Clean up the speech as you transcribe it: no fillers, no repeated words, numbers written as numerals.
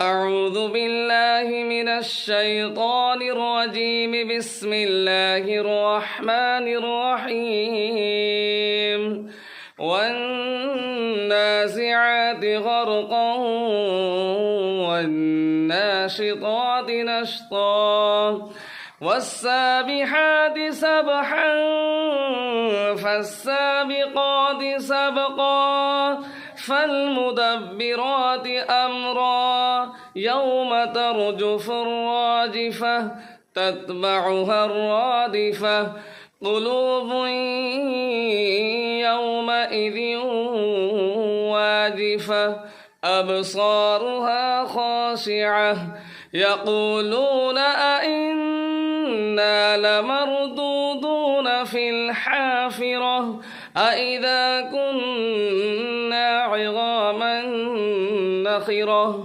أعوذ بالله من الشيطان الرجيم. بسم الله الرحمن الرحيم. والنازعات غرقا والناشطات نشطا والسابحات سبحا فالسابقات سبقا فالمدبرات أمرا يوم ترجف الراجفة تتبعها الرادفة قلوب يومئذ واجفة أبصارها خاشعة يقولون أئنا لمردودون في الحافرة أئذا كنا عظاما نخرة.